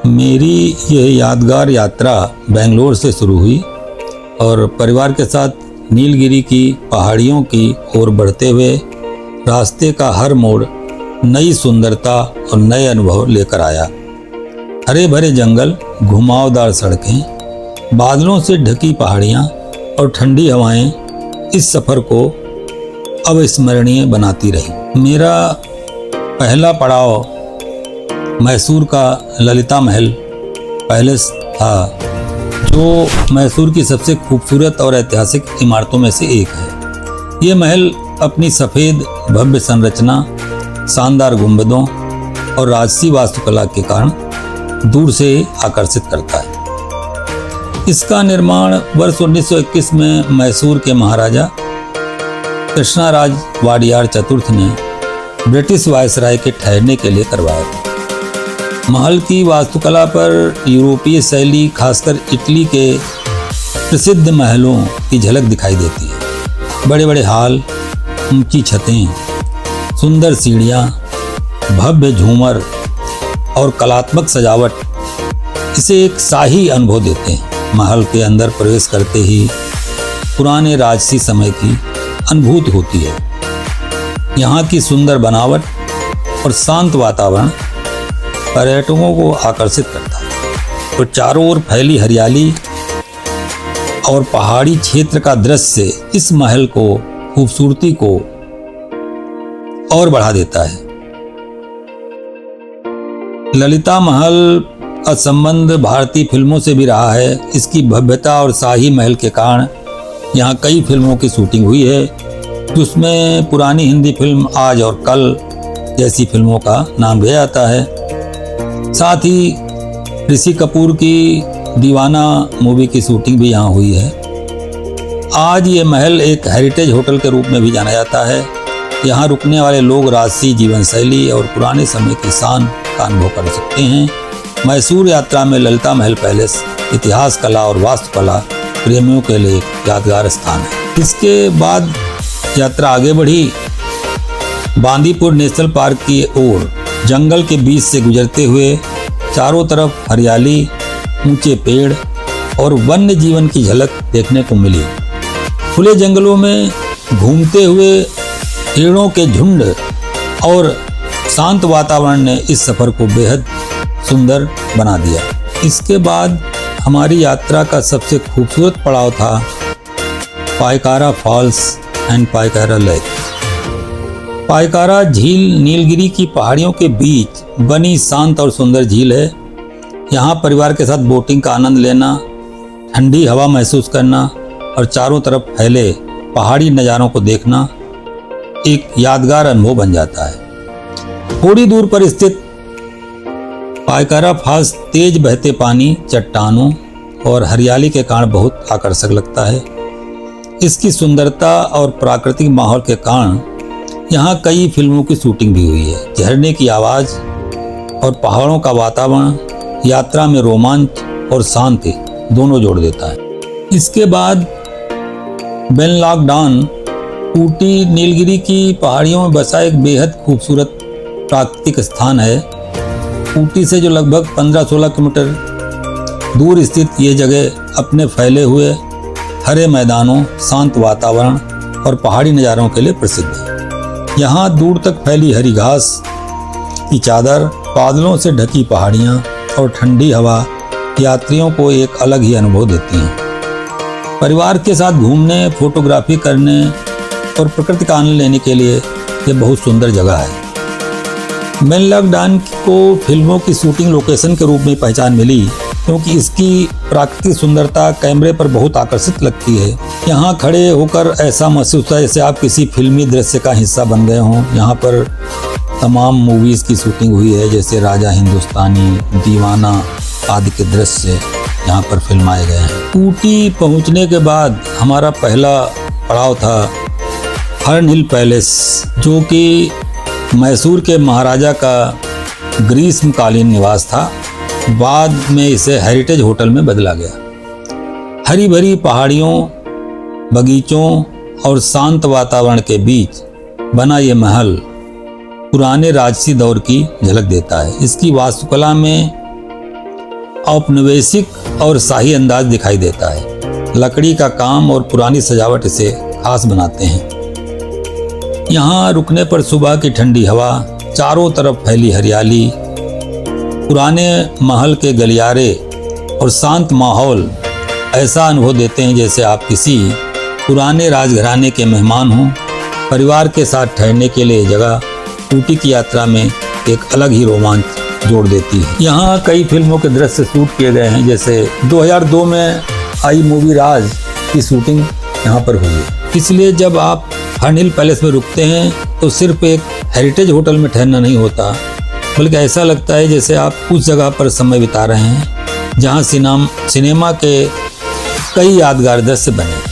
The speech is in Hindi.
मेरी यह यादगार यात्रा बेंगलोर से शुरू हुई और परिवार के साथ नीलगिरी की पहाड़ियों की ओर बढ़ते हुए रास्ते का हर मोड़ नई सुंदरता और नए अनुभव लेकर आया। हरे भरे जंगल, घुमावदार सड़कें, बादलों से ढकी पहाड़ियाँ और ठंडी हवाएं इस सफ़र को अविस्मरणीय बनाती रही। मेरा पहला पड़ाव मैसूर का ललिता महल पैलेस था, जो मैसूर की सबसे खूबसूरत और ऐतिहासिक इमारतों में से एक है। ये महल अपनी सफ़ेद भव्य संरचना, शानदार गुंबदों और राजसी वास्तुकला के कारण दूर से आकर्षित करता है। इसका निर्माण वर्ष 1921 में मैसूर के महाराजा कृष्णाराज वाडियार चतुर्थ ने ब्रिटिश वायसराय के ठहरने के लिए करवाया। महल की वास्तुकला पर यूरोपीय शैली, खासकर इटली के प्रसिद्ध महलों की झलक दिखाई देती है। बड़े बड़े हॉल, ऊंची छतें, सुंदर सीढ़ियाँ, भव्य झूमर और कलात्मक सजावट इसे एक शाही अनुभव देते हैं। महल के अंदर प्रवेश करते ही पुराने राजसी समय की अनुभूति होती है। यहाँ की सुंदर बनावट और शांत वातावरण पर्यटकों को आकर्षित करता है। तो चारों ओर फैली हरियाली और पहाड़ी क्षेत्र का दृश्य इस महल को खूबसूरती को और बढ़ा देता है। ललिता महल का संबंध भारतीय फिल्मों से भी रहा है। इसकी भव्यता और शाही महल के कारण यहाँ कई फिल्मों की शूटिंग हुई है, जिसमें पुरानी हिंदी फिल्म आज और कल जैसी फिल्मों का नाम लिया जाता है। साथ ही ऋषि कपूर की दीवाना मूवी की शूटिंग भी यहाँ हुई है। आज ये महल एक हेरिटेज होटल के रूप में भी जाना जाता है। यहाँ रुकने वाले लोग राजसी जीवन शैली और पुराने समय की शान का अनुभव कर सकते हैं। मैसूर यात्रा में ललिता महल पैलेस इतिहास, कला और वास्तुकला प्रेमियों के लिए एक यादगार स्थान है। इसके बाद यात्रा आगे बढ़ी बांदीपुर नेशनल पार्क की ओर। जंगल के बीच से गुजरते हुए चारों तरफ हरियाली, ऊंचे पेड़ और वन्य जीवन की झलक देखने को मिली। खुले जंगलों में घूमते हुए हिरणों के झुंड और शांत वातावरण ने इस सफ़र को बेहद सुंदर बना दिया। इसके बाद हमारी यात्रा का सबसे खूबसूरत पड़ाव था Pykara falls and Pykara lake. Pykara झील नीलगिरी की पहाड़ियों के बीच बनी शांत और सुंदर झील है। यहाँ परिवार के साथ बोटिंग का आनंद लेना, ठंडी हवा महसूस करना और चारों तरफ फैले पहाड़ी नज़ारों को देखना एक यादगार अनुभव बन जाता है। थोड़ी दूर पर स्थित पायकारा फॉल्स तेज बहते पानी, चट्टानों और हरियाली के कारण बहुत आकर्षक लगता है। इसकी सुंदरता और प्राकृतिक माहौल के कारण यहाँ कई फिल्मों की शूटिंग भी हुई है। झरने की आवाज़ और पहाड़ों का वातावरण यात्रा में रोमांच और शांति दोनों जोड़ देता है। इसके बाद बेनलॉगडान ऊटी नीलगिरी की पहाड़ियों में बसा एक बेहद खूबसूरत प्राकृतिक स्थान है। ऊटी से जो लगभग 15-16 किलोमीटर दूर स्थित ये जगह अपने फैले हुए हरे मैदानों, शांत वातावरण और पहाड़ी नज़ारों के लिए प्रसिद्ध है। यहाँ दूर तक फैली हरी घास की चादर, बादलों से ढकी पहाड़ियाँ और ठंडी हवा यात्रियों को एक अलग ही अनुभव देती हैं। परिवार के साथ घूमने, फोटोग्राफी करने और प्रकृति का आनंद लेने के लिए ये बहुत सुंदर जगह है। बेनलॉगडान को फिल्मों की शूटिंग लोकेशन के रूप में पहचान मिली, क्योंकि इसकी प्राकृतिक सुंदरता कैमरे पर बहुत आकर्षित लगती है। यहाँ खड़े होकर ऐसा महसूस होता है जैसे आप किसी फिल्मी दृश्य का हिस्सा बन गए हों। यहाँ पर तमाम मूवीज़ की शूटिंग हुई है, जैसे राजा हिंदुस्तानी, दीवाना आदि के दृश्य यहाँ पर फिल्माए गए हैं। ऊटी पहुँचने के बाद हमारा पहला पड़ाव था हर्न हिल पैलेस, जो कि मैसूर के महाराजा का ग्रीष्मकालीन निवास था। बाद में इसे हेरिटेज होटल में बदला गया। हरी भरी पहाड़ियों, बगीचों और शांत वातावरण के बीच बना ये महल पुराने राजसी दौर की झलक देता है। इसकी वास्तुकला में औपनिवेशिक और शाही अंदाज दिखाई देता है। लकड़ी का काम और पुरानी सजावट इसे खास बनाते हैं। यहाँ रुकने पर सुबह की ठंडी हवा, चारों तरफ फैली हरियाली, पुराने महल के गलियारे और शांत माहौल ऐसा अनुभव देते हैं जैसे आप किसी पुराने राजघराने के मेहमान हों। परिवार के साथ ठहरने के लिए जगह ऊटी की यात्रा में एक अलग ही रोमांच जोड़ देती है। यहाँ कई फिल्मों के दृश्य शूट किए गए हैं, जैसे 2002 में आई मूवी राज की शूटिंग यहाँ पर हुई है। इसलिए जब आप हर्न हिल पैलेस में रुकते हैं तो सिर्फ एक हेरिटेज होटल में ठहरना नहीं होता, बल्कि ऐसा लगता है जैसे आप उस जगह पर समय बिता रहे हैं जहाँ सिनेमा के कई यादगार दृश्य बने।